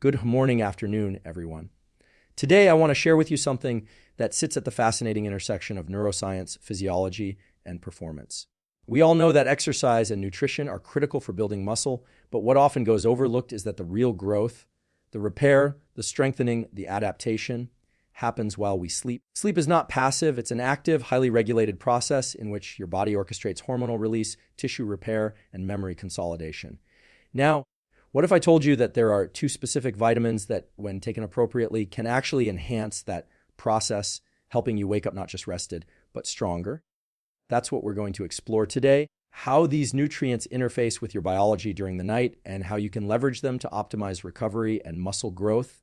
Good morning, afternoon, everyone. Today, I want to share with you something that sits at the fascinating intersection of neuroscience, physiology, and performance. We all know that exercise and nutrition are critical for building muscle, but what often goes overlooked is that the real growth, the repair, the strengthening, the adaptation, happens while we sleep. Sleep is not passive, it's an active, highly regulated process in which your body orchestrates hormonal release, tissue repair, and memory consolidation. Now, what if I told you that there are two specific vitamins that, when taken appropriately, can actually enhance that process, helping you wake up not just rested, but stronger? That's what we're going to explore today, how these nutrients interface with your biology during the night and how you can leverage them to optimize recovery and muscle growth.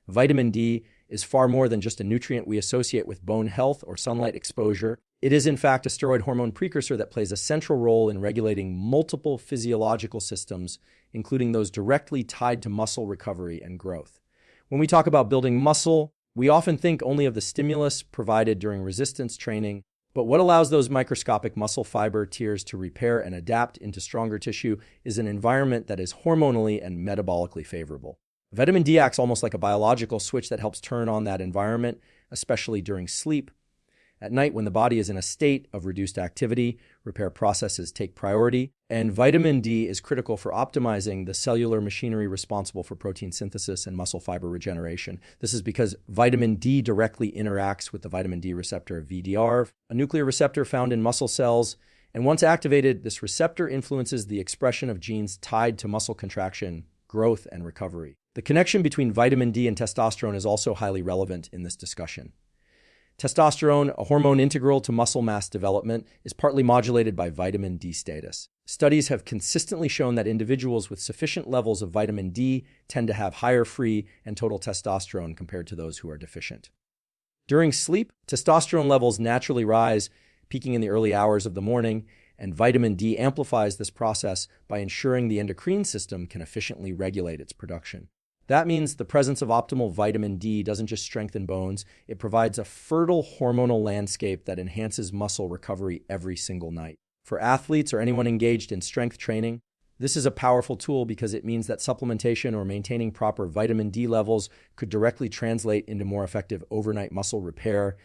Vitamin D is far more than just a nutrient we associate with bone health or sunlight exposure. It is, in fact, a steroid hormone precursor that plays a central role in regulating multiple physiological systems, including those directly tied to muscle recovery and growth. When we talk about building muscle, we often think only of the stimulus provided during resistance training, but what allows those microscopic muscle fiber tiers to repair and adapt into stronger tissue is an environment that is hormonally and metabolically favorable. Vitamin D acts almost like a biological switch that helps turn on that environment, especially during sleep. At night, when the body is in a state of reduced activity, repair processes take priority, and vitamin D is critical for optimizing the cellular machinery responsible for protein synthesis and muscle fiber regeneration. This is because vitamin D directly interacts with the vitamin D receptor VDR, a nuclear receptor found in muscle cells, and once activated, this receptor influences the expression of genes tied to muscle contraction, growth, and recovery. The connection between vitamin D and testosterone is also highly relevant in this discussion. Testosterone, a hormone integral to muscle mass development, is partly modulated by vitamin D status. Studies have consistently shown that individuals with sufficient levels of vitamin D tend to have higher free and total testosterone compared to those who are deficient. During sleep, testosterone levels naturally rise, peaking in the early hours of the morning, and vitamin D amplifies this process by ensuring the endocrine system can efficiently regulate its production. That means the presence of optimal vitamin D doesn't just strengthen bones, it provides a fertile hormonal landscape that enhances muscle recovery every single night. For athletes or anyone engaged in strength training, this is a powerful tool because it means that supplementation or maintaining proper vitamin D levels could directly translate into more effective overnight muscle repair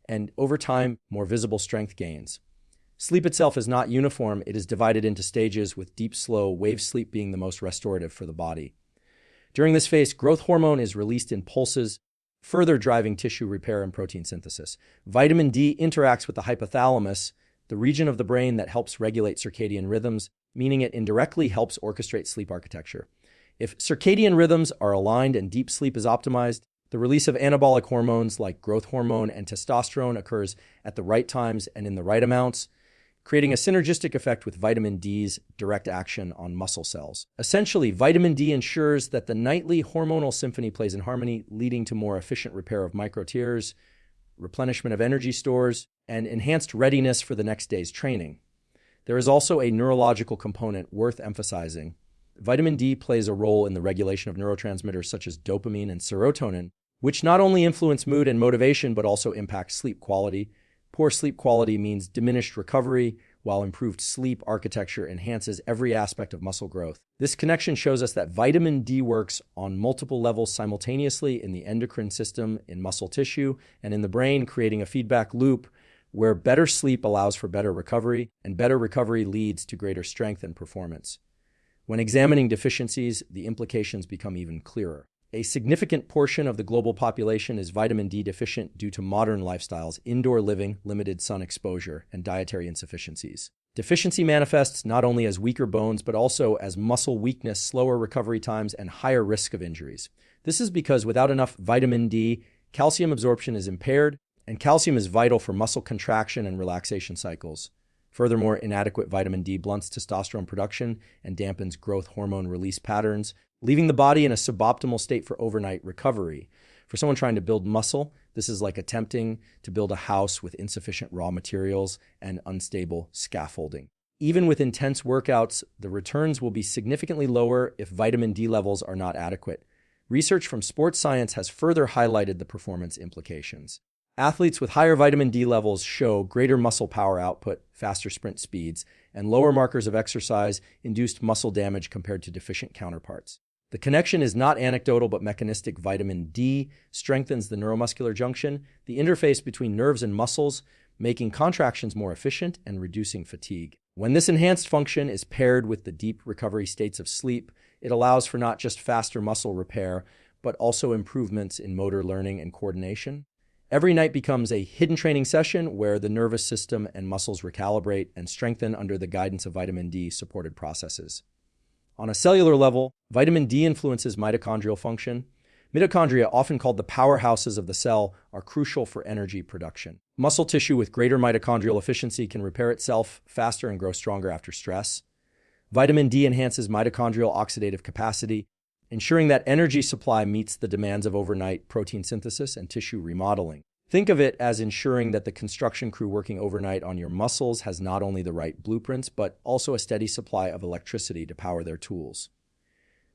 and, over time, more visible strength gains. Sleep itself is not uniform, it is divided into stages, with deep, slow wave sleep being the most restorative for the body. During this phase, growth hormone is released in pulses, further driving tissue repair and protein synthesis. Vitamin D interacts with the hypothalamus, the region of the brain that helps regulate circadian rhythms, meaning it indirectly helps orchestrate sleep architecture. If circadian rhythms are aligned and deep sleep is optimized, the release of anabolic hormones like growth hormone and testosterone occurs at the right times and in the right amounts, creating a synergistic effect with vitamin D's direct action on muscle cells. Essentially, vitamin D ensures that the nightly hormonal symphony plays in harmony, leading to more efficient repair of microtears, replenishment of energy stores, and enhanced readiness for the next day's training. There is also a neurological component worth emphasizing. Vitamin D plays a role in the regulation of neurotransmitters such as dopamine and serotonin, which not only influence mood and motivation but also impact sleep quality. Poor sleep quality means diminished recovery, while improved sleep architecture enhances every aspect of muscle growth. This connection shows us that vitamin D works on multiple levels simultaneously in the endocrine system, in muscle tissue, and in the brain, creating a feedback loop where better sleep allows for better recovery, and better recovery leads to greater strength and performance. When examining deficiencies, the implications become even clearer. A significant portion of the global population is vitamin D deficient due to modern lifestyles, indoor living, limited sun exposure, and dietary insufficiencies. Deficiency manifests not only as weaker bones, but also as muscle weakness, slower recovery times, and higher risk of injuries. This is because without enough vitamin D, calcium absorption is impaired, and calcium is vital for muscle contraction and relaxation cycles. Furthermore, inadequate vitamin D blunts testosterone production and dampens growth hormone release patterns, leaving the body in a suboptimal state for overnight recovery. For someone trying to build muscle, this is like attempting to build a house with insufficient raw materials and unstable scaffolding. Even with intense workouts, the returns will be significantly lower if vitamin D levels are not adequate. Research from sports science has further highlighted the performance implications. Athletes with higher vitamin D levels show greater muscle power output, faster sprint speeds, and lower markers of exercise-induced muscle damage compared to deficient counterparts. The connection is not anecdotal but mechanistic. Vitamin D strengthens the neuromuscular junction, the interface between nerves and muscles, making contractions more efficient and reducing fatigue. When this enhanced function is paired with the deep recovery states of sleep, it allows for not just faster muscle repair, but also improvements in motor learning and coordination. Every night becomes a hidden training session where the nervous system and muscles recalibrate and strengthen under the guidance of vitamin D-supported processes. On a cellular level, vitamin D influences mitochondrial function. Mitochondria, often called the powerhouses of the cell, are crucial for energy production. Muscle tissue with greater mitochondrial efficiency can repair itself faster and grow stronger after stress. Vitamin D enhances mitochondrial oxidative capacity, ensuring that energy supply meets the demands of overnight protein synthesis and tissue remodeling. Think of it as ensuring that the construction crew working overnight on your muscles has not only the right blueprints, but also a steady supply of electricity to power their tools.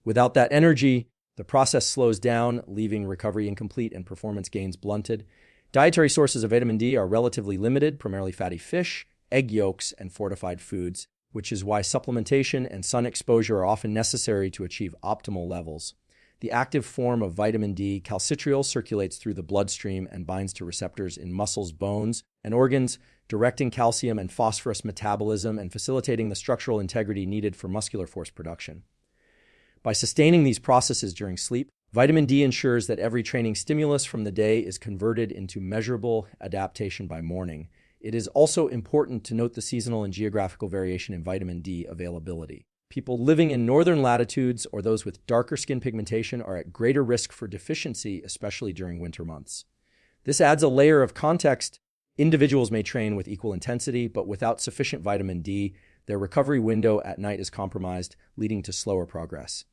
Without that energy, the process slows down, leaving recovery incomplete and performance gains blunted. Dietary sources of vitamin D are relatively limited, primarily fatty fish, egg yolks, and fortified foods, which is why supplementation and sun exposure are often necessary to achieve optimal levels. The active form of vitamin D, calcitriol, circulates through the bloodstream and binds to receptors in muscles, bones, and organs, directing calcium and phosphorus metabolism and facilitating the structural integrity needed for muscular force production. By sustaining these processes during sleep, vitamin D ensures that every training stimulus from the day is converted into measurable adaptation by morning. It is also important to note the seasonal and geographical variation in vitamin D availability. People living in northern latitudes or those with darker skin pigmentation are at greater risk for deficiency, especially during winter months. This adds a layer of context. Individuals may train with equal intensity, but without sufficient vitamin D, their recovery window at night is compromised, leading to slower progress.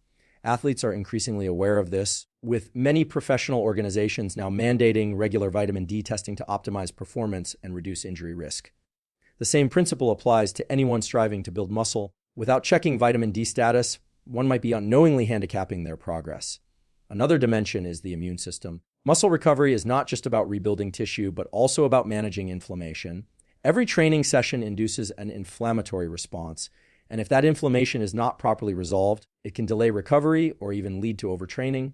Athletes are increasingly aware of this, with many professional organizations now mandating regular vitamin D testing to optimize performance and reduce injury risk. The same principle applies to anyone striving to build muscle. Without checking vitamin D status, one might be unknowingly handicapping their progress. Another dimension is the immune system. Muscle recovery is not just about rebuilding tissue, but also about managing inflammation. Every training session induces an inflammatory response, and if that inflammation is not properly resolved, it can delay recovery or even lead to overtraining.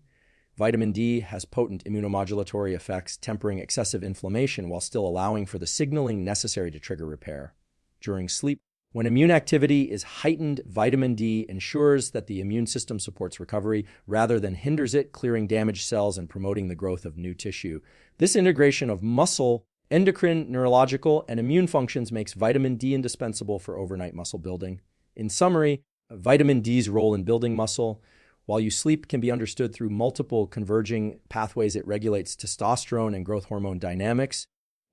Vitamin D has potent immunomodulatory effects, tempering excessive inflammation while still allowing for the signaling necessary to trigger repair. During sleep, when immune activity is heightened, vitamin D ensures that the immune system supports recovery rather than hinders it, clearing damaged cells and promoting the growth of new tissue. This integration of muscle, endocrine, neurological, and immune functions makes vitamin D indispensable for overnight muscle building. In summary, vitamin D's role in building muscle, while you sleep, can be understood through multiple converging pathways. It regulates testosterone and growth hormone dynamics,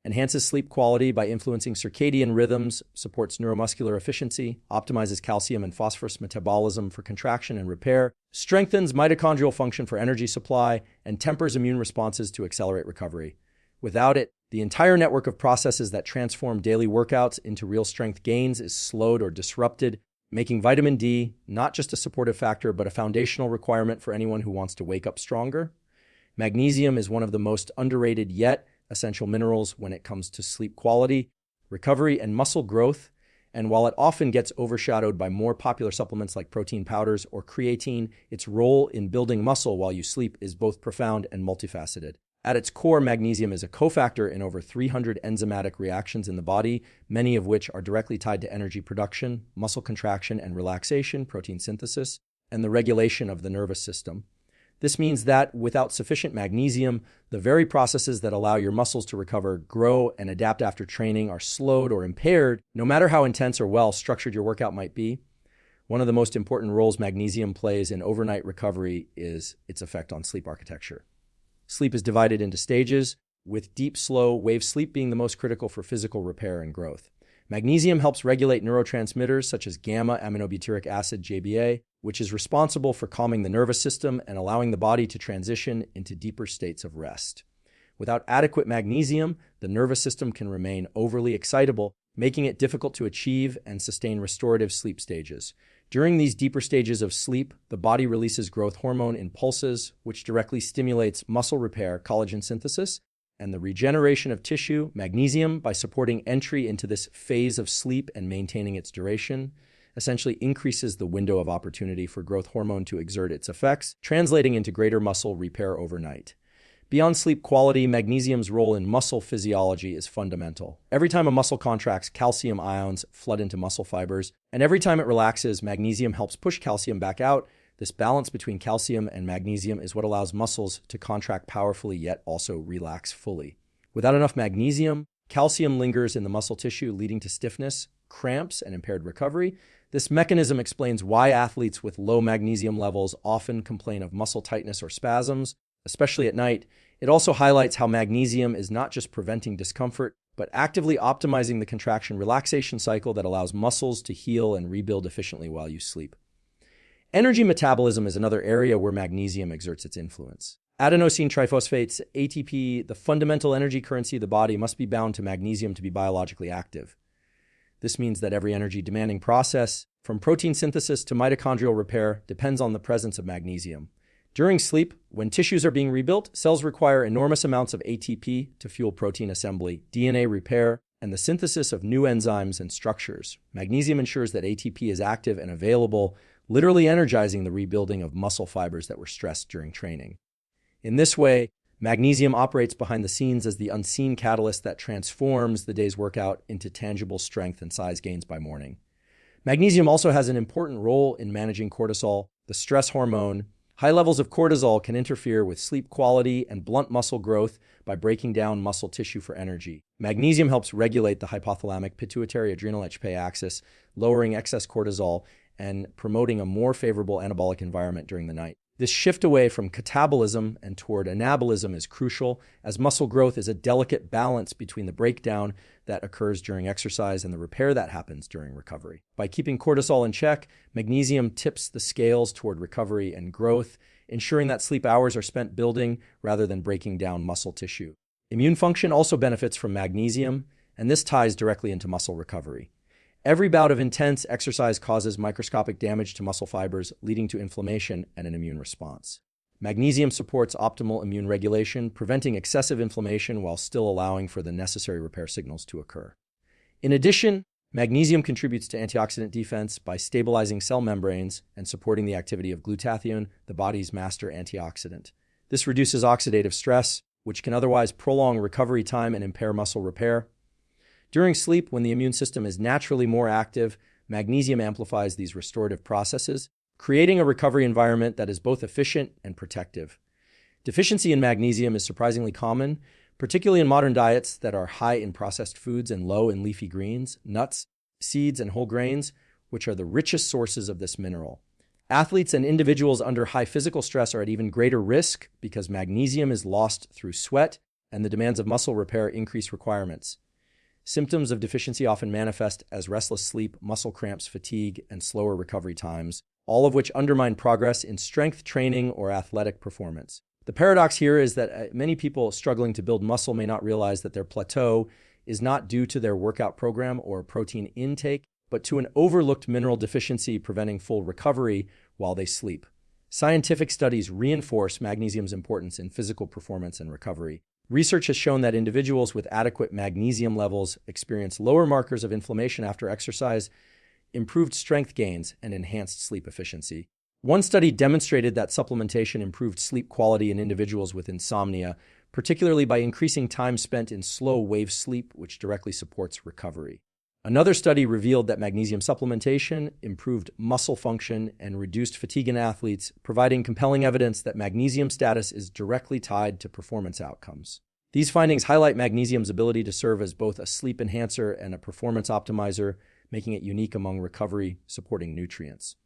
enhances sleep quality by influencing circadian rhythms, supports neuromuscular efficiency, optimizes calcium and phosphorus metabolism for contraction and repair, strengthens mitochondrial function for energy supply, and tempers immune responses to accelerate recovery. Without it, the entire network of processes that transform daily workouts into real strength gains is slowed or disrupted, making vitamin D not just a supportive factor, but a foundational requirement for anyone who wants to wake up stronger. Magnesium is one of the most underrated yet essential minerals when it comes to sleep quality, recovery, and muscle growth. And while it often gets overshadowed by more popular supplements like protein powders or creatine, its role in building muscle while you sleep is both profound and multifaceted. At its core, magnesium is a cofactor in over 300 enzymatic reactions in the body, many of which are directly tied to energy production, muscle contraction and relaxation, protein synthesis, and the regulation of the nervous system. This means that without sufficient magnesium, the very processes that allow your muscles to recover, grow, and adapt after training are slowed or impaired, no matter how intense or well structured your workout might be. One of the most important roles magnesium plays in overnight recovery is its effect on sleep architecture. Sleep is divided into stages, with deep, slow wave sleep being the most critical for physical repair and growth. Magnesium helps regulate neurotransmitters such as gamma-aminobutyric acid, GABA, which is responsible for calming the nervous system and allowing the body to transition into deeper states of rest. Without adequate magnesium, the nervous system can remain overly excitable, making it difficult to achieve and sustain restorative sleep stages. During these deeper stages of sleep, the body releases growth hormone in pulses, which directly stimulates muscle repair, collagen synthesis, and the regeneration of tissue. Magnesium, by supporting entry into this phase of sleep and maintaining its duration, essentially increases the window of opportunity for growth hormone to exert its effects, translating into greater muscle repair overnight. Beyond sleep quality, magnesium's role in muscle physiology is fundamental. Every time a muscle contracts, calcium ions flood into muscle fibers, and every time it relaxes, magnesium helps push calcium back out. This balance between calcium and magnesium is what allows muscles to contract powerfully yet also relax fully. Without enough magnesium, calcium lingers in the muscle tissue, leading to stiffness, cramps, and impaired recovery. This mechanism explains why athletes with low magnesium levels often complain of muscle tightness or spasms, especially at night. It also highlights how magnesium is not just preventing discomfort, but actively optimizing the contraction-relaxation cycle that allows muscles to heal and rebuild efficiently while you sleep. Energy metabolism is another area where magnesium exerts its influence. Adenosine triphosphates, ATP, the fundamental energy currency of the body, must be bound to magnesium to be biologically active. This means that every energy-demanding process, from protein synthesis to mitochondrial repair, depends on the presence of magnesium. During sleep, when tissues are being rebuilt, cells require enormous amounts of ATP to fuel protein assembly, DNA repair, and the synthesis of new enzymes and structures. Magnesium ensures that ATP is active and available, literally energizing the rebuilding of muscle fibers that were stressed during training. In this way, magnesium operates behind the scenes as the unseen catalyst that transforms the day's workout into tangible strength and size gains by morning. Magnesium also has an important role in managing cortisol, the stress hormone. High levels of cortisol can interfere with sleep quality and blunt muscle growth by breaking down muscle tissue for energy. Magnesium helps regulate the hypothalamic pituitary adrenal HPA axis, lowering excess cortisol and promoting a more favorable anabolic environment during the night. This shift away from catabolism and toward anabolism is crucial, as muscle growth is a delicate balance between the breakdown that occurs during exercise and the repair that happens during recovery. By keeping cortisol in check, magnesium tips the scales toward recovery and growth, ensuring that sleep hours are spent building rather than breaking down muscle tissue. Immune function also benefits from magnesium, and this ties directly into muscle recovery. Every bout of intense exercise causes microscopic damage to muscle fibers, leading to inflammation and an immune response. Magnesium supports optimal immune regulation, preventing excessive inflammation while still allowing for the necessary repair signals to occur. In addition, magnesium contributes to antioxidant defense by stabilizing cell membranes and supporting the activity of glutathione, the body's master antioxidant. This reduces oxidative stress, which can otherwise prolong recovery time and impair muscle repair. During sleep, when the immune system is naturally more active, magnesium amplifies these restorative processes, creating a recovery environment that is both efficient and protective. Deficiency in magnesium is surprisingly common, particularly in modern diets that are high in processed foods and low in leafy greens, nuts, seeds, and whole grains, which are the richest sources of this mineral. Athletes and individuals under high physical stress are at even greater risk because magnesium is lost through sweat, and the demands of muscle repair increase requirements. Symptoms of deficiency often manifest as restless sleep, muscle cramps, fatigue, and slower recovery times, all of which undermine progress in strength training or athletic performance. The paradox here is that many people struggling to build muscle may not realize that their plateau is not due to their workout program or protein intake, but to an overlooked mineral deficiency preventing full recovery while they sleep. Scientific studies reinforce magnesium's importance in physical performance and recovery. Research has shown that individuals with adequate magnesium levels experience lower markers of inflammation after exercise, improved strength gains, and enhanced sleep efficiency. One study demonstrated that supplementation improved sleep quality in individuals with insomnia, particularly by increasing time spent in slow wave sleep, which directly supports recovery. Another study revealed that magnesium supplementation improved muscle function and reduced fatigue in athletes, providing compelling evidence that magnesium status is directly tied to performance outcomes. These findings highlight magnesium's ability to serve as both a sleep enhancer and a performance optimizer, making it unique among recovery-supporting nutrients.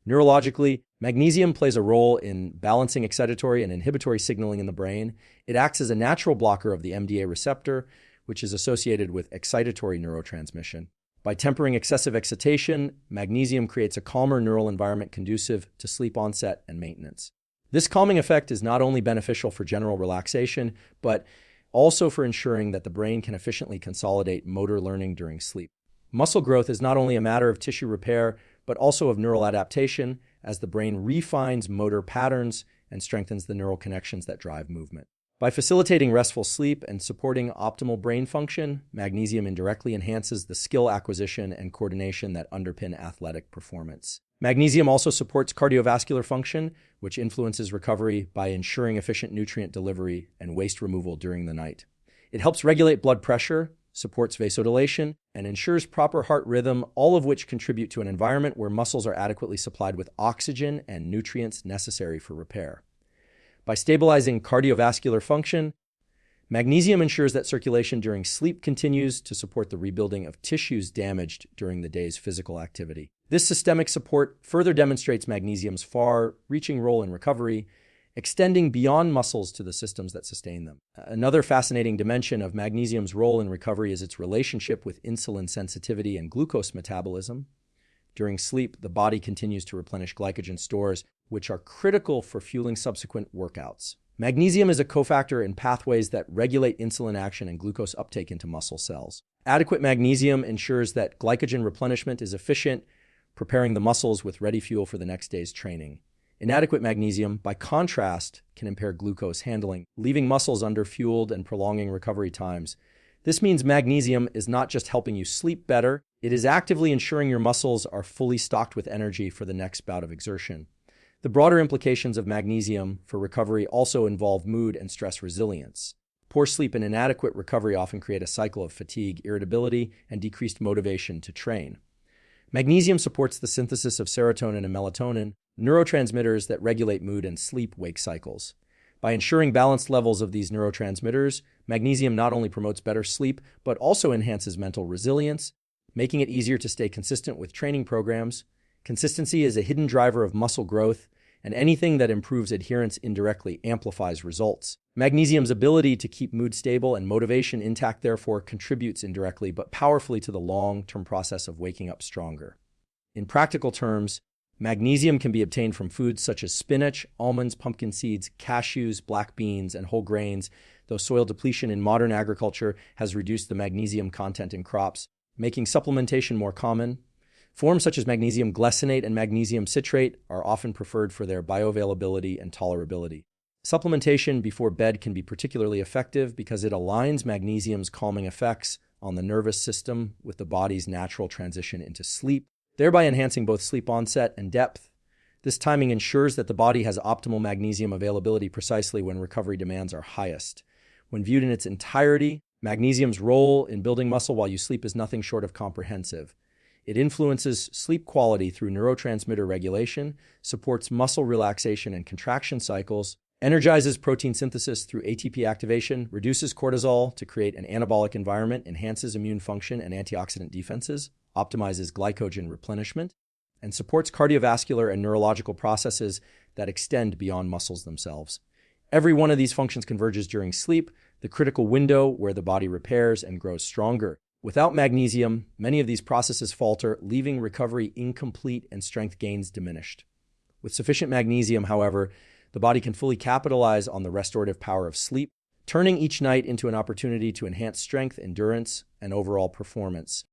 Neurologically, magnesium plays a role in balancing excitatory and inhibitory signaling in the brain. It acts as a natural blocker of the MDA receptor, which is associated with excitatory neurotransmission. By tempering excessive excitation, magnesium creates a calmer neural environment conducive to sleep onset and maintenance. This calming effect is not only beneficial for general relaxation, but also for ensuring that the brain can efficiently consolidate motor learning during sleep. Muscle growth is not only a matter of tissue repair, but also of neural adaptation, as the brain refines motor patterns and strengthens the neural connections that drive movement. By facilitating restful sleep and supporting optimal brain function, magnesium indirectly enhances the skill acquisition and coordination that underpin athletic performance. Magnesium also supports cardiovascular function, which influences recovery by ensuring efficient nutrient delivery and waste removal during the night. It helps regulate blood pressure, supports vasodilation, and ensures proper heart rhythm, all of which contribute to an environment where muscles are adequately supplied with oxygen and nutrients necessary for repair. By stabilizing cardiovascular function, magnesium ensures that circulation during sleep continues to support the rebuilding of tissues damaged during the day's physical activity. This systemic support further demonstrates magnesium's far-reaching role in recovery, extending beyond muscles to the systems that sustain them. Another fascinating dimension of magnesium's role in recovery is its relationship with insulin sensitivity and glucose metabolism. During sleep, the body continues to replenish glycogen stores, which are critical for fueling subsequent workouts. Magnesium is a cofactor in pathways that regulate insulin action and glucose uptake into muscle cells. Adequate magnesium ensures that glycogen replenishment is efficient, preparing the muscles with ready fuel for the next day's training. Inadequate magnesium, by contrast, can impair glucose handling, leaving muscles underfueled and prolonging recovery times. This means magnesium is not just helping you sleep better, it is actively ensuring your muscles are fully stocked with energy for the next bout of exertion. The broader implications of magnesium for recovery also involve mood and stress resilience. Poor sleep and inadequate recovery often create a cycle of fatigue, irritability, and decreased motivation to train. Magnesium supports the synthesis of serotonin and melatonin, neurotransmitters that regulate mood and sleep-wake cycles. By ensuring balanced levels of these neurotransmitters, magnesium not only promotes better sleep, but also enhances mental resilience, making it easier to stay consistent with training programs. Consistency is a hidden driver of muscle growth, and anything that improves adherence indirectly amplifies results. Magnesium's ability to keep mood stable and motivation intact therefore contributes indirectly but powerfully to the long-term process of waking up stronger. In practical terms, magnesium can be obtained from foods such as spinach, almonds, pumpkin seeds, cashews, black beans, and whole grains, though soil depletion in modern agriculture has reduced the magnesium content in crops, making supplementation more common. Forms such as magnesium glycinate and magnesium citrate are often preferred for their bioavailability and tolerability. Supplementation before bed can be particularly effective because it aligns magnesium's calming effects on the nervous system with the body's natural transition into sleep, thereby enhancing both sleep onset and depth. This timing ensures that the body has optimal magnesium availability precisely when recovery demands are highest. When viewed in its entirety, magnesium's role in building muscle while you sleep is nothing short of comprehensive. It influences sleep quality through neurotransmitter regulation, supports muscle relaxation and contraction cycles, energizes protein synthesis through ATP activation, reduces cortisol to create an anabolic environment, enhances immune function and antioxidant defenses, optimizes glycogen replenishment, and supports cardiovascular and neurological processes that extend beyond muscles themselves. Every one of these functions converges during sleep, the critical window where the body repairs and grows stronger. Without magnesium, many of these processes falter, leaving recovery incomplete and strength gains diminished. With sufficient magnesium, however, the body can fully capitalize on the restorative power of sleep, turning each night into an opportunity to enhance strength, endurance, and overall performance.